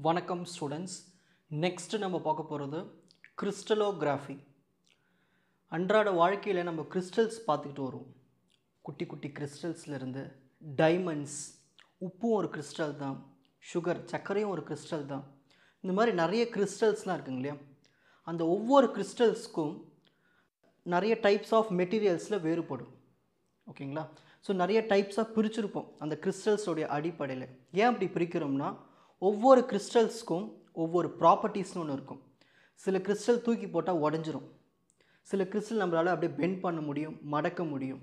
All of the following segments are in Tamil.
வணக்கம் ஸ்டூடெண்ட்ஸ். நெக்ஸ்ட் நம்ம பார்க்க போகிறது கிறிஸ்டலோகிராஃபி. அன்றாட வாழ்க்கையில் நம்ம கிறிஸ்டல்ஸ் பார்த்துக்கிட்டு வருவோம். குட்டி குட்டி கிறிஸ்டல்ஸ்லேருந்து டைமண்ட்ஸ், உப்பும் ஒரு கிறிஸ்டல் தான், சுகர் சர்க்கரையும் ஒரு கிறிஸ்டல் தான். இந்த மாதிரி நிறைய கிறிஸ்டல்ஸ்லாம் இருக்குங்க இல்லையா? அந்த ஒவ்வொரு கிறிஸ்டல்ஸ்க்கும் நிறைய டைப்ஸ் ஆஃப் மெட்டீரியல்ஸில் வேறுபடும். ஓகேங்களா? ஸோ நிறைய டைப்ஸாக பிரிச்சுருப்போம் அந்த கிறிஸ்டல்ஸோடைய அடிப்படையில். ஏன் அப்படி பிரிக்கிறோம்னா, ஒவ்வொரு கிறிஸ்டல்ஸ்க்கும் ஒவ்வொரு ப்ராப்பர்ட்டிஸ்னு ஒன்று இருக்கும். சில கிறிஸ்டல் தூக்கி போட்டால் உடஞ்சிரும். சில கிறிஸ்டல் நம்மளால் அப்படியே பெண்ட் பண்ண முடியும், மடக்க முடியும்.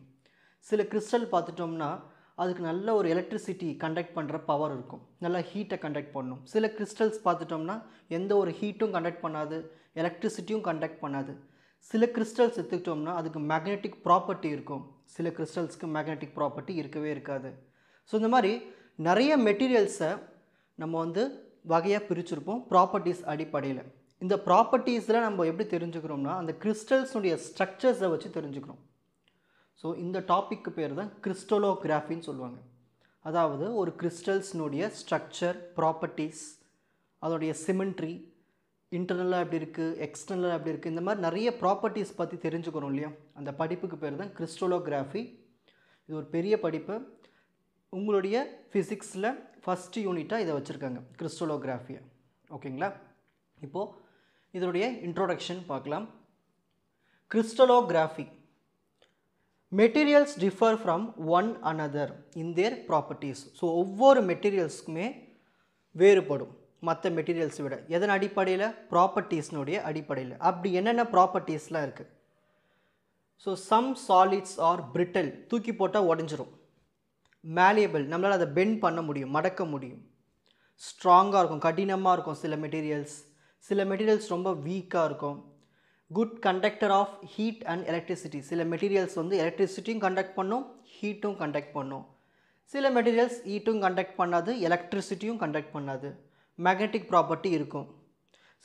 சில கிறிஸ்டல் பார்த்துட்டோம்னா அதுக்கு நல்ல ஒரு எலக்ட்ரிசிட்டி கண்டக்ட் பண்ணுற பவர் இருக்கும், நல்லா ஹீட்டை கண்டக்ட் பண்ணும். சில கிறிஸ்டல்ஸ் பார்த்துட்டோம்னா எந்த ஒரு ஹீட்டும் கண்டக்ட் பண்ணாது, எலக்ட்ரிசிட்டியும் கண்டக்ட் பண்ணாது. சில கிறிஸ்டல்ஸ் எடுத்துக்கிட்டோம்னா அதுக்கு மேக்னெட்டிக் ப்ராப்பர்ட்டி இருக்கும், சில கிறிஸ்டல்ஸ்க்கு மேக்னெட்டிக் ப்ராப்பர்ட்டி இருக்கவே இருக்காது. ஸோ இந்த மாதிரி நிறைய மெட்டீரியல்ஸை நம்ம வகையாக பிரிச்சுருப்போம் ப்ராப்பர்ட்டிஸ் அடிப்படையில். இந்த ப்ராப்பர்ட்டிஸில் நம்ம எப்படி தெரிஞ்சுக்கிறோம்னா அந்த கிறிஸ்டல்ஸுடைய ஸ்ட்ரக்சர்ஸை வச்சு தெரிஞ்சுக்கிறோம். ஸோ இந்த டாப்பிக்கு பேர் தான் கிறிஸ்டலோகிராஃபின்னு சொல்லுவாங்க. அதாவது ஒரு கிறிஸ்டல்ஸ்னுடைய ஸ்ட்ரக்சர், ப்ராப்பர்ட்டிஸ், அதோடைய சிமெண்ட்ரி, இன்டர்னலாக எப்படி இருக்குது, எக்ஸ்டர்னலாக எப்படி இருக்குது, இந்த மாதிரி நிறைய ப்ராப்பர்ட்டிஸ் பற்றி தெரிஞ்சுக்கிறோம் இல்லையா? அந்த படிப்புக்கு பேர் தான் கிறிஸ்டலோகிராஃபி. இது ஒரு பெரிய படிப்பு. உங்களுடைய ஃபிசிக்ஸில் ஃபஸ்ட்டு யூனிட்டாக இதை வச்சுருக்காங்க, கிறிஸ்டலோகிராஃபியை. ஓகேங்களா? இப்போது இதனுடைய இன்ட்ரோடக்ஷன் பார்க்கலாம். Crystallography. Materials differ from one another in their properties. So ஒவ்வொரு மெட்டீரியல்ஸுக்குமே வேறுபடும் மற்ற மெட்டீரியல்ஸை விட. எதன் அடிப்படையில்? ப்ராப்பர்ட்டிஸ்னுடைய அடிப்படையில். அப்படி என்னென்ன ப்ராப்பர்ட்டிஸ்லாம் இருக்குது? So some solids are brittle, தூக்கி போட்டால் உடஞ்சிரும். மேலியபிள், நம்மளால் அதை பெண்ட் பண்ண முடியும், மடக்க முடியும். ஸ்ட்ராங்காக இருக்கும், கடினமாக இருக்கும் சில மெட்டீரியல்ஸ். சில மெட்டீரியல்ஸ் ரொம்ப வீக்காக இருக்கும். Good conductor of heat and electricity, சில மெட்டீரியல்ஸ் எலக்ட்ரிசிட்டியும் கண்டக்ட் பண்ணும், ஹீட்டும் கண்டக்ட் பண்ணும். சில மெட்டீரியல்ஸ் ஹீட்டும் கண்டக்ட் பண்ணாது, எலக்ட்ரிசிட்டியும் கண்டக்ட் பண்ணாது. மேக்னெட்டிக் ப்ராப்பர்ட்டி இருக்கும்,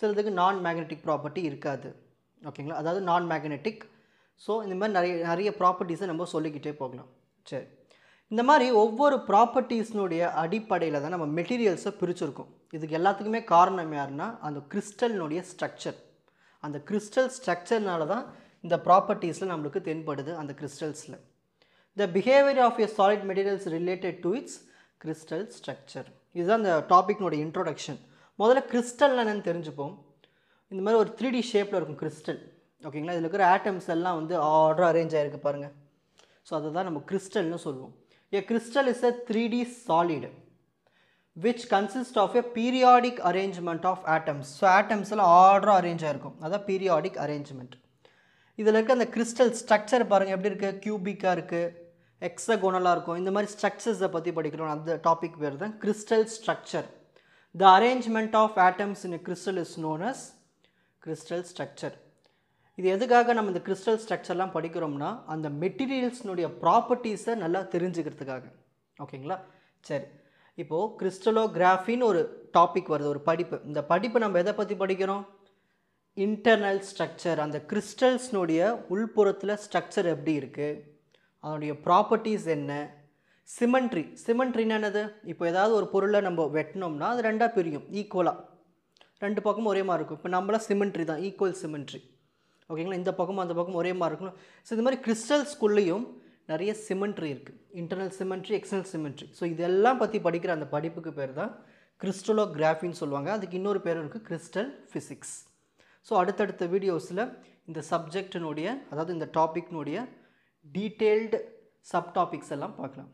சிலதுக்கு நான் மேக்னெட்டிக் ப்ராப்பர்ட்டி இருக்காது. ஓகேங்களா? அதாவது நான் மேக்னெட்டிக். ஸோ இந்த மாதிரி நிறைய ப்ராப்பர்ட்டிஸை நம்ம சொல்லிக்கிட்டே போகலாம். சரி, இந்த மாதிரி ஒவ்வொரு ப்ராப்பர்ட்டிஸ்னுடைய அடிப்படையில் தான் நம்ம மெட்டீரியல்ஸை பிரிச்சுருக்கோம். இதுக்கு எல்லாத்துக்குமே காரணம் யாருன்னா அந்த கிறிஸ்டல்னுடைய ஸ்ட்ரக்சர். அந்த கிறிஸ்டல் ஸ்ட்ரக்சர்னால தான் இந்த ப்ராப்பர்ட்டிஸில் நம்மளுக்கு தென்படுது. அந்த கிறிஸ்டல்ஸில் the behaviour of a solid materials related to its crystal structure. இதுதான் இந்த டாபிக்னுடைய இன்ட்ரோடக்ஷன். முதல்ல கிறிஸ்டல்னா என்னென்னு தெரிஞ்சுப்போம். இந்த மாதிரி ஒரு 3D ஷேப்பில் இருக்கும் கிறிஸ்டல். ஓகேங்களா? இதில் இருக்கிற ஆட்டம்ஸ் எல்லாம் ஆர்டராக அரேஞ்ச் ஆகிருக்கு பாருங்கள். ஸோ அதை தான் நம்ம கிறிஸ்டல்னு சொல்லுவோம். A crystal is a 3D solid which consists of a periodic arrangement of atoms. So atoms எல்லாம் ஆர்டராக அரேஞ்ச் ஆகிருக்கும், அதான் பீரியாடிக் அரேஞ்ச்மெண்ட். இதில் இருக்க அந்த கிறிஸ்டல் ஸ்ட்ரக்சர் பாருங்கள் எப்படி இருக்குது. கியூபிக்காக இருக்குது, எக்ஸகோனலாக இருக்கும். இந்த மாதிரி ஸ்ட்ரக்சர்ஸை பற்றி படிக்கிறோம். அந்த டாபிக் பேர் தான் crystal structure. The arrangement of atoms in crystal is known as crystal structure. இது எதுக்காக நம்ம இந்த கிறிஸ்டல் ஸ்ட்ரக்சர்லாம் படிக்கிறோம்னா அந்த மெட்டீரியல்ஸ்னுடைய ப்ராப்பர்ட்டிஸை நல்லா தெரிஞ்சுக்கிறதுக்காக. ஓகேங்களா? சரி, இப்போது கிறிஸ்டலோகிராஃபின்னு ஒரு டாபிக் வருது, ஒரு படிப்பு. இந்த படிப்பு நம்ம எதை பற்றி படிக்கிறோம்? Internal structure. அந்த கிறிஸ்டல்ஸ்னுடைய உள்புறத்தில் ஸ்ட்ரக்சர் எப்படி இருக்குது, அதனுடைய ப்ராப்பர்ட்டிஸ் என்ன. சிமெண்ட்ரி. சிமெண்ட்ரின்னு என்னது? இப்போ ஏதாவது ஒரு பொருளை நம்ம வெட்டினோம்னா அது ரெண்டாக பிரியும் ஈக்குவலாக, ரெண்டு பக்கமும் ஒரே மாதிரி இருக்கும். இப்போ நம்மளாம் சிமெண்ட்ரி தான், ஈக்குவல் சிமெண்ட்ரி. ஓகேங்களா? இந்த பக்கமும் அந்த பக்கம் ஒரே மாதிரி இருக்கணும். ஸோ இந்த மாதிரி கிறிஸ்டல்ஸ்குள்ளேயும் நிறைய சிமெண்ட்ரி இருக்குது, internal symmetry, external symmetry. So இதெல்லாம் பற்றி படிக்கிற அந்த படிப்புக்கு பேர் தான் கிறிஸ்டலோகிராஃபின்னு சொல்லுவாங்க. அதுக்கு இன்னொரு பேர் இருக்குது, கிறிஸ்டல் ஃபிசிக்ஸ். ஸோ அடுத்தடுத்த வீடியோஸில் இந்த சப்ஜெக்டினுடைய, அதாவது இந்த டாபிக்னுடைய டீட்டெயில்டு சப் டாபிக்ஸ் எல்லாம் பார்க்கலாம்.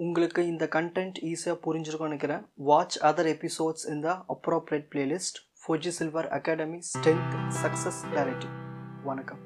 உங்களுக்கு இந்த கண்டென்ட் ஈஸியாக புரிஞ்சிருக்கும்னு நினைக்கிறேன். வாட்ச் அதர் எபிசோட்ஸ் இன் த appropriate playlist. Four G silver academy, strength, success, clarity. வணக்கம்.